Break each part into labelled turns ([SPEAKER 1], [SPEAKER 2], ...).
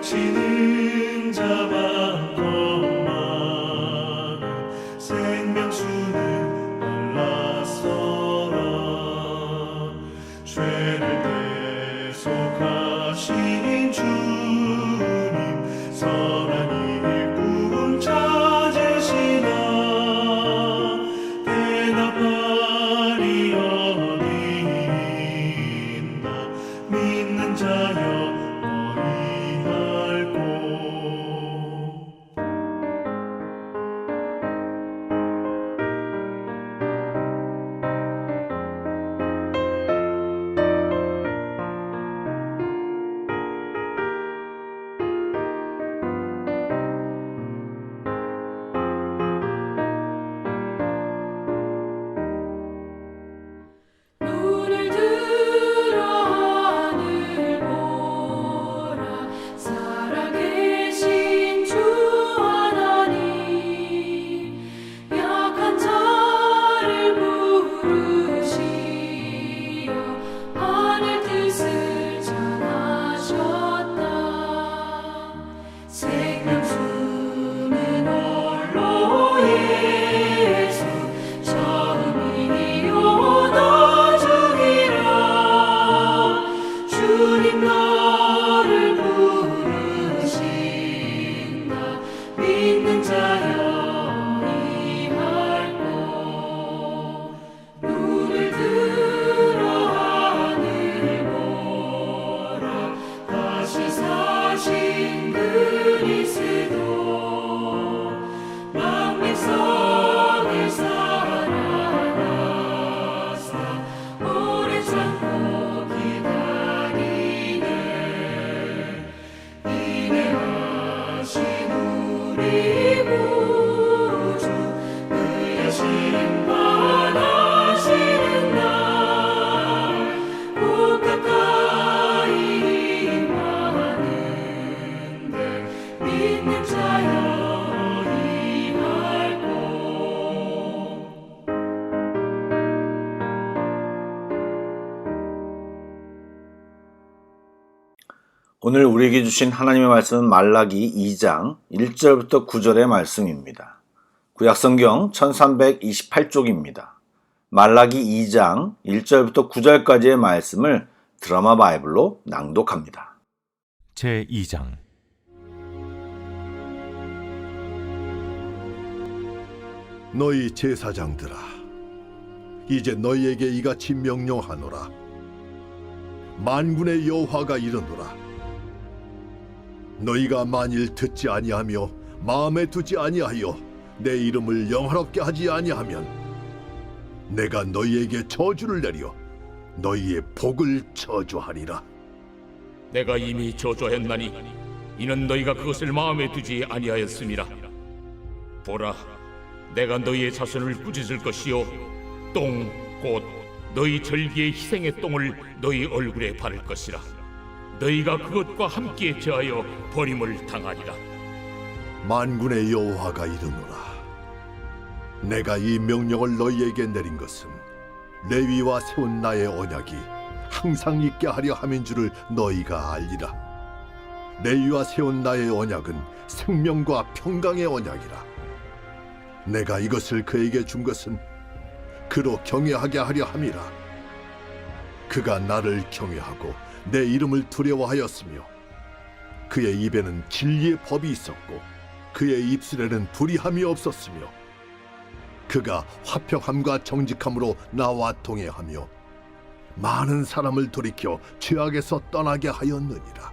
[SPEAKER 1] 지는 자와 것만은 생명수는 말라서라. 죄를 대속하신 주님 선한 일꾼 찾으시나. 대답하리 어디있나. 믿는 자여 어이할꼬.
[SPEAKER 2] 눈을 들어 하늘 보라. 살아계신 주 하나님, 약한 자를 부르시어 하늘 뜻을 전하셨다. 생명수는 홀로 예수 처음이요 나중이라. 주님 너를 부르신다. 믿는 자여 이할꼬. 눈을 들어 하늘 보라. 다시 사신 그리스도 만백성을 살아나사 오래 참고 기다리네. 인내하신 우리 구주 그의 심판하시는 날 곧 가까이 임하는데 믿는 자여 이할꼬.
[SPEAKER 3] 오늘 우리에게 주신 하나님의 말씀은 말라기 2장 1절부터 9절의 말씀입니다. 구약성경 1328쪽입니다. 말라기 2장 1절부터 9절까지의 말씀을 드라마 바이블로 낭독합니다.
[SPEAKER 4] 제2장.
[SPEAKER 5] 너희 제사장들아, 이제 너희에게 이같이 명령하노라. 만군의 여호와가 이르노라. 너희가 만일 듣지 아니하며 마음에 두지 아니하여 내 이름을 영화롭게 하지 아니하면 내가 너희에게 저주를 내려 너희의 복을 저주하리라.
[SPEAKER 6] 내가 이미 저주하였나니 이는 너희가 그것을 마음에 두지 아니하였음이라. 보라, 내가 너희의 자손을 꾸짖을 것이요 똥 곧 너희 절기의 희생의 똥을 너희 얼굴에 바를 것이라. 너희가 그것과 함께 제하여 버림을 당하리라.
[SPEAKER 5] 만군의 여호와가 이르노라. 내가 이 명령을 너희에게 내린 것은 레위와 세운 나의 언약이 항상 있게 하려 함인 줄을 너희가 알리라. 레위와 세운 나의 언약은 생명과 평강의 언약이라. 내가 이것을 그에게 준 것은 그로 경외하게 하려 함이라. 그가 나를 경외하고 내 이름을 두려워하였으며 그의 입에는 진리의 법이 있었고 그의 입술에는 불의함이 없었으며 그가 화평함과 정직함으로 나와 동행하며 많은 사람을 돌이켜 죄악에서 떠나게 하였느니라.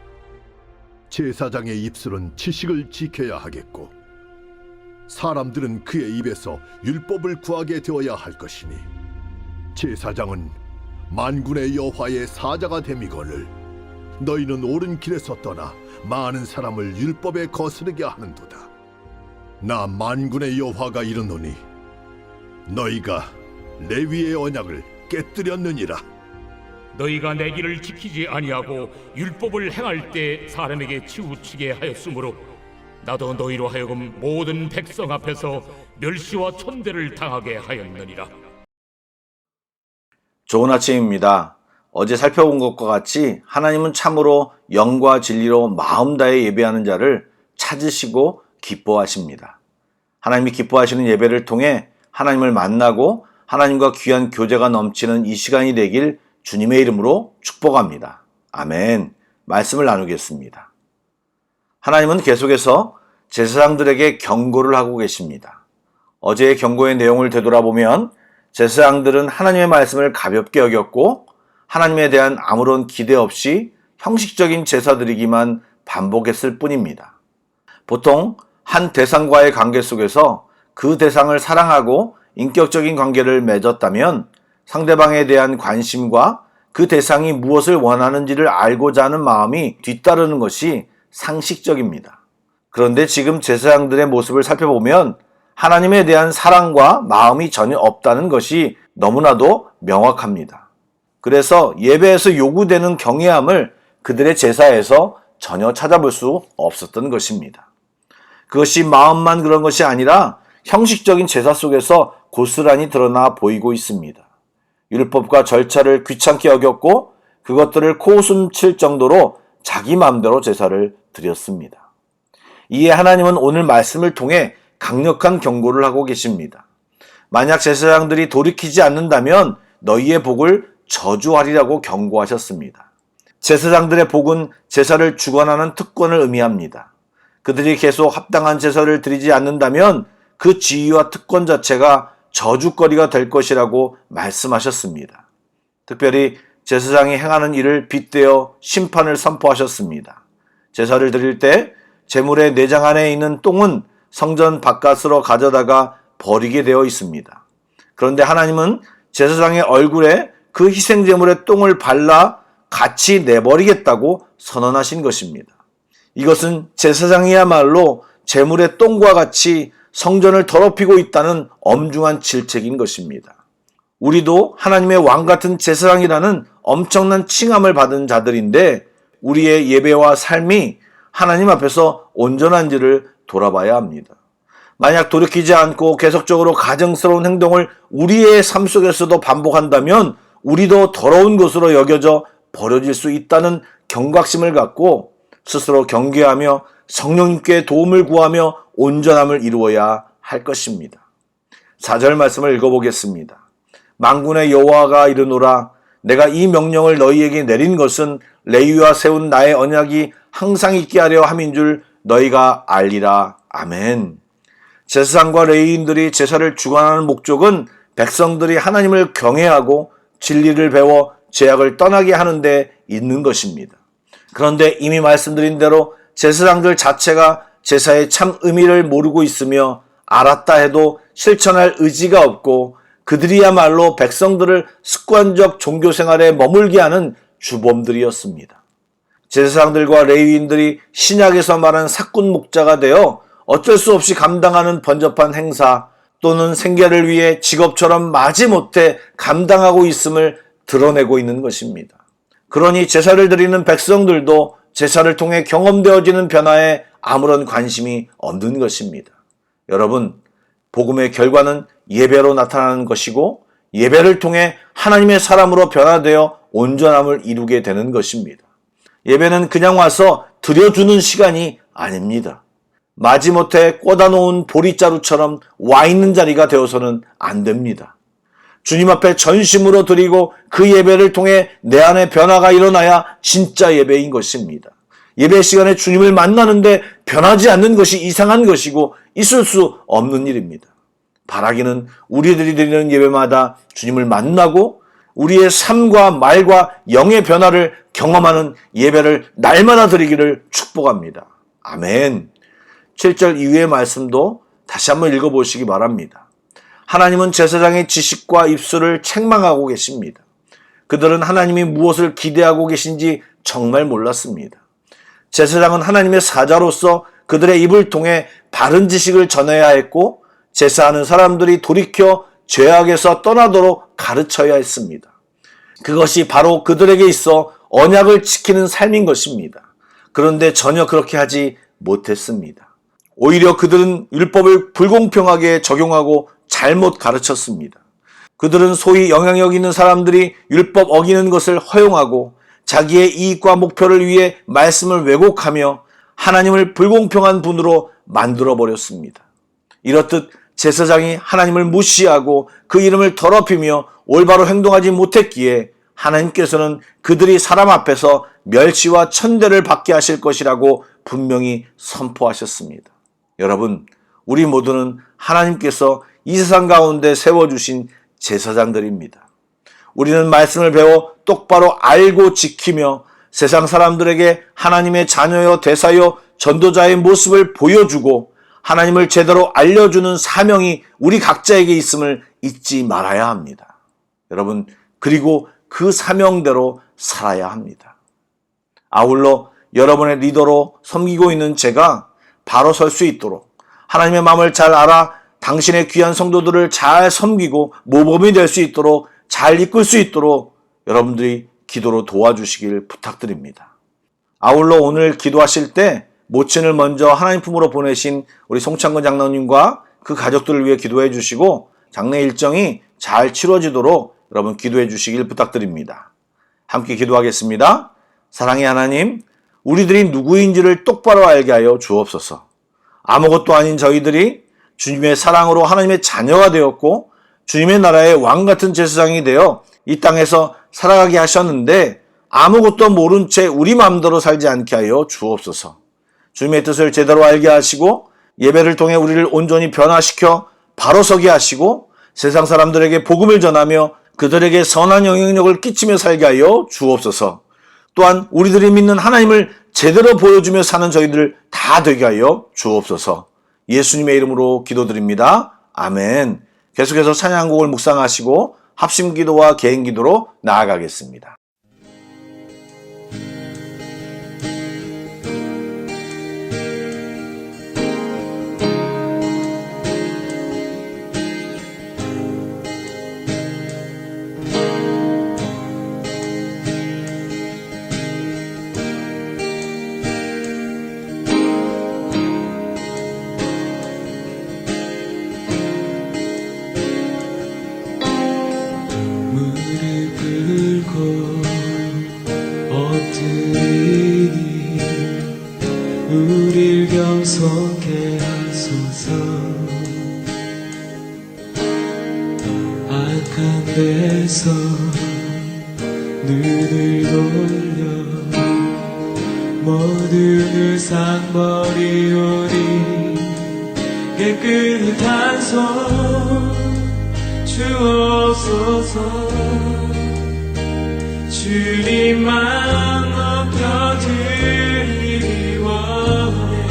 [SPEAKER 5] 제사장의 입술은 지식을 지켜야 하겠고 사람들은 그의 입에서 율법을 구하게 되어야 할 것이니 제사장은 만군의 여호와의 사자가 됨이거늘 너희는 옳은 길에서 떠나 많은 사람을 율법에 거스르게 하는도다. 나 만군의 여호와가 이르노니 너희가 레위의 언약을 깨뜨렸느니라.
[SPEAKER 6] 너희가 내 길을 지키지 아니하고 율법을 행할 때 사람에게 치우치게 하였으므로 나도 너희로 하여금 모든 백성 앞에서 멸시와 천대를 당하게 하였느니라.
[SPEAKER 3] 좋은 아침입니다. 어제 살펴본 것과 같이 하나님은 참으로 영과 진리로 마음 다해 예배하는 자를 찾으시고 기뻐하십니다. 하나님이 기뻐하시는 예배를 통해 하나님을 만나고 하나님과 귀한 교제가 넘치는 이 시간이 되길 주님의 이름으로 축복합니다. 아멘. 말씀을 나누겠습니다. 하나님은 계속해서 제사장들에게 경고를 하고 계십니다. 어제의 경고의 내용을 되돌아보면 제사장들은 하나님의 말씀을 가볍게 여겼고 하나님에 대한 아무런 기대 없이 형식적인 제사드리기만 반복했을 뿐입니다. 보통 한 대상과의 관계 속에서 그 대상을 사랑하고 인격적인 관계를 맺었다면 상대방에 대한 관심과 그 대상이 무엇을 원하는지를 알고자 하는 마음이 뒤따르는 것이 상식적입니다. 그런데 지금 제사장들의 모습을 살펴보면 하나님에 대한 사랑과 마음이 전혀 없다는 것이 너무나도 명확합니다. 그래서 예배에서 요구되는 경외함을 그들의 제사에서 전혀 찾아볼 수 없었던 것입니다. 그것이 마음만 그런 것이 아니라 형식적인 제사 속에서 고스란히 드러나 보이고 있습니다. 율법과 절차를 귀찮게 여겼고 그것들을 코웃음 칠 정도로 자기 마음대로 제사를 드렸습니다. 이에 하나님은 오늘 말씀을 통해 강력한 경고를 하고 계십니다. 만약 제사장들이 돌이키지 않는다면 너희의 복을 저주하리라고 경고하셨습니다. 제사장들의 복은 제사를 주관하는 특권을 의미합니다. 그들이 계속 합당한 제사를 드리지 않는다면 그 지위와 특권 자체가 저주거리가 될 것이라고 말씀하셨습니다. 특별히 제사장이 행하는 일을 빗대어 심판을 선포하셨습니다. 제사를 드릴 때 제물의 내장 안에 있는 똥은 성전 바깥으로 가져다가 버리게 되어 있습니다. 그런데 하나님은 제사장의 얼굴에 그 희생제물의 똥을 발라 같이 내버리겠다고 선언하신 것입니다. 이것은 제사장이야말로 제물의 똥과 같이 성전을 더럽히고 있다는 엄중한 질책인 것입니다. 우리도 하나님의 왕 같은 제사장이라는 엄청난 칭함을 받은 자들인데 우리의 예배와 삶이 하나님 앞에서 온전한지를 돌아봐야 합니다. 만약 돌이키지 않고 계속적으로 가증스러운 행동을 우리의 삶 속에서도 반복한다면 우리도 더러운 것으로 여겨져 버려질 수 있다는 경각심을 갖고 스스로 경계하며 성령님께 도움을 구하며 온전함을 이루어야 할 것입니다. 4절 말씀을 읽어보겠습니다. 만군의 여호와가 이르노라 내가 이 명령을 너희에게 내린 것은 레위와 세운 나의 언약이 항상 있게 하려 함인 줄 너희가 알리라. 아멘. 제사장과 레위인들이 제사를 주관하는 목적은 백성들이 하나님을 경외하고 진리를 배워 죄악을 떠나게 하는 데 있는 것입니다. 그런데 이미 말씀드린 대로 제사장들 자체가 제사의 참 의미를 모르고 있으며 알았다 해도 실천할 의지가 없고 그들이야말로 백성들을 습관적 종교생활에 머물게 하는 주범들이었습니다. 제사장들과 레위인들이 신약에서 말한 사꾼 목자가 되어 어쩔 수 없이 감당하는 번잡한 행사 또는 생계를 위해 직업처럼 마지못해 감당하고 있음을 드러내고 있는 것입니다. 그러니 제사를 드리는 백성들도 제사를 통해 경험되어지는 변화에 아무런 관심이 없는 것입니다. 여러분, 복음의 결과는 예배로 나타나는 것이고 예배를 통해 하나님의 사람으로 변화되어 온전함을 이루게 되는 것입니다. 예배는 그냥 와서 드려주는 시간이 아닙니다. 마지못해 꽂아놓은 보리자루처럼 와 있는 자리가 되어서는 안 됩니다. 주님 앞에 전심으로 드리고 그 예배를 통해 내 안에 변화가 일어나야 진짜 예배인 것입니다. 예배 시간에 주님을 만나는데 변하지 않는 것이 이상한 것이고 있을 수 없는 일입니다. 바라기는 우리들이 드리는 예배마다 주님을 만나고 우리의 삶과 말과 영의 변화를 경험하는 예배를 날마다 드리기를 축복합니다. 아멘. 7절 이후의 말씀도 다시 한번 읽어보시기 바랍니다. 하나님은 제사장의 지식과 입술을 책망하고 계십니다. 그들은 하나님이 무엇을 기대하고 계신지 정말 몰랐습니다. 제사장은 하나님의 사자로서 그들의 입을 통해 바른 지식을 전해야 했고 제사하는 사람들이 돌이켜 죄악에서 떠나도록 가르쳐야 했습니다. 그것이 바로 그들에게 있어 언약을 지키는 삶인 것입니다. 그런데 전혀 그렇게 하지 못했습니다. 오히려 그들은 율법을 불공평하게 적용하고 잘못 가르쳤습니다. 그들은 소위 영향력 있는 사람들이 율법 어기는 것을 허용하고 자기의 이익과 목표를 위해 말씀을 왜곡하며 하나님을 불공평한 분으로 만들어버렸습니다. 이렇듯 제사장이 하나님을 무시하고 그 이름을 더럽히며 올바로 행동하지 못했기에 하나님께서는 그들이 사람 앞에서 멸시와 천대를 받게 하실 것이라고 분명히 선포하셨습니다. 여러분, 우리 모두는 하나님께서 이 세상 가운데 세워주신 제사장들입니다. 우리는 말씀을 배워 똑바로 알고 지키며 세상 사람들에게 하나님의 자녀여 대사여 전도자의 모습을 보여주고 하나님을 제대로 알려주는 사명이 우리 각자에게 있음을 잊지 말아야 합니다. 여러분, 그리고 그 사명대로 살아야 합니다. 아울러 여러분의 리더로 섬기고 있는 제가 바로 설 수 있도록 하나님의 마음을 잘 알아 당신의 귀한 성도들을 잘 섬기고 모범이 될 수 있도록 잘 이끌 수 있도록 여러분들이 기도로 도와주시길 부탁드립니다. 아울러 오늘 기도하실 때 모친을 먼저 하나님 품으로 보내신 우리 송창근 장로님과 그 가족들을 위해 기도해 주시고 장례 일정이 잘 치러지도록 여러분 기도해 주시길 부탁드립니다. 함께 기도하겠습니다. 사랑의 하나님, 우리들이 누구인지를 똑바로 알게 하여 주옵소서. 아무것도 아닌 저희들이 주님의 사랑으로 하나님의 자녀가 되었고 주님의 나라의 왕 같은 제사장이 되어 이 땅에서 살아가게 하셨는데 아무것도 모른 채 우리 마음대로 살지 않게 하여 주옵소서. 주님의 뜻을 제대로 알게 하시고 예배를 통해 우리를 온전히 변화시켜 바로 서게 하시고 세상 사람들에게 복음을 전하며 그들에게 선한 영향력을 끼치며 살게 하여 주옵소서. 또한 우리들이 믿는 하나님을 제대로 보여주며 사는 저희들 다 되게 하여 주옵소서. 예수님의 이름으로 기도드립니다. 아멘. 계속해서 찬양곡을 묵상하시고 합심기도와 개인기도로 나아가겠습니다.
[SPEAKER 7] 우릴 겸손케 하소서. 악한 데서 눈을 돌려 모든 의상 버리오니 깨끗한 손 주옵소서. 주님만 높여드리기 원해.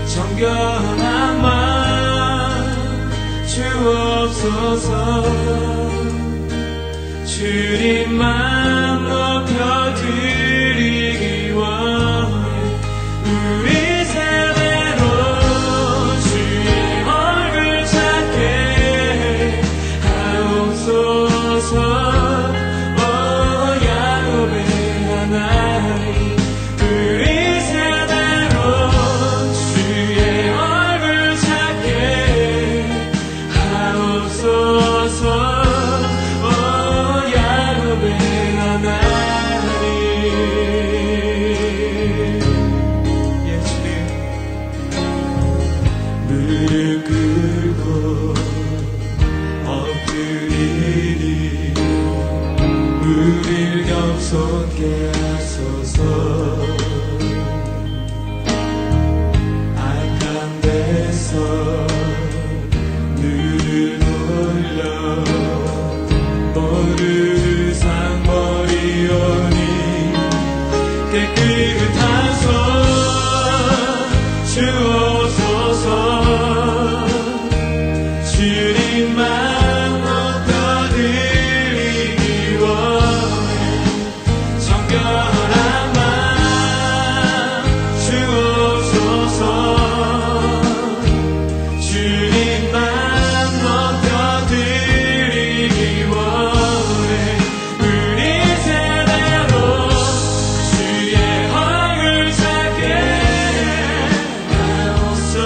[SPEAKER 7] 정결한 마음 주옵소서. 주님만 높여드리기 원해. 우리 세대로 주의 얼굴 찾게 하옵소서. 겸손케 하소서. 악한 데서 눈을 돌려 모든 의상 버리오니 깨끗한 손 주옵소서. 주님만 주의 얼굴 찾게 하옵소서.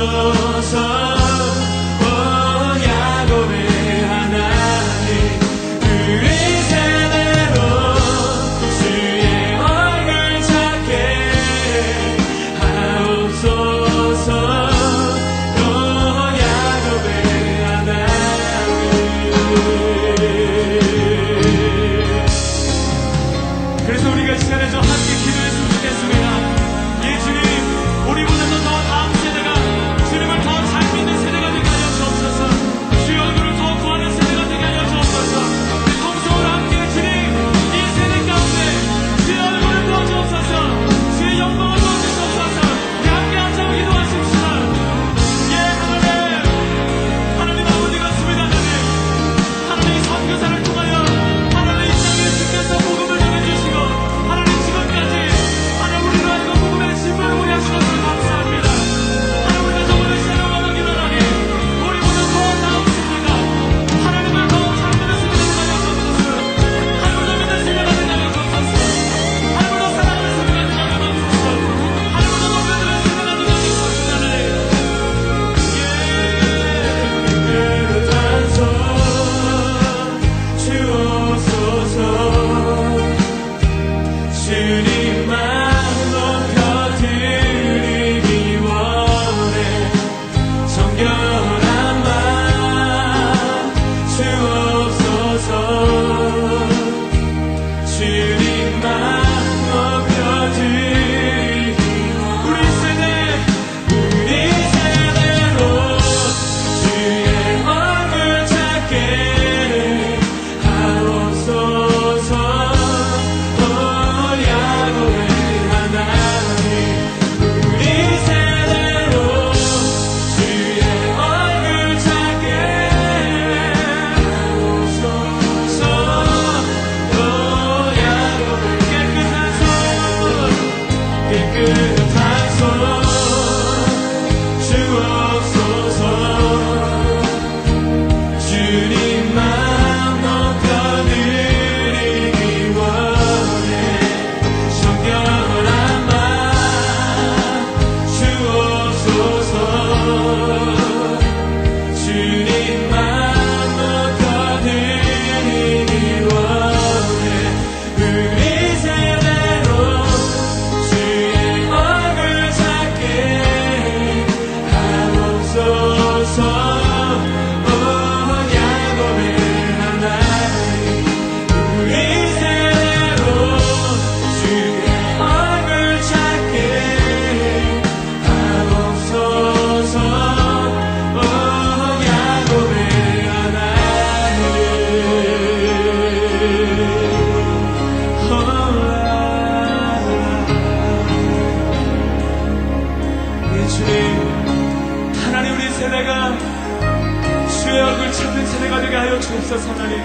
[SPEAKER 7] 영광을 찾는 세대가 되게 하여 주옵소서. 하나님,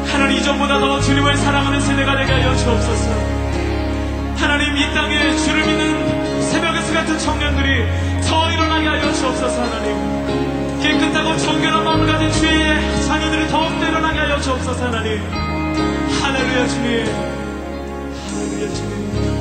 [SPEAKER 7] 하나님 이전보다 더 주님을 사랑하는 세대가 되게 하여 주옵소서. 하나님, 이 땅에 주를 믿는 새벽에서 같은 청년들이 더 일어나게 하여 주옵소서. 하나님, 깨끗하고 정결한 마음을 가진 주의 자녀들이 더욱더 일어나게 하여 주옵소서. 하나님, 할렐루야 주님, 할렐루야 주님.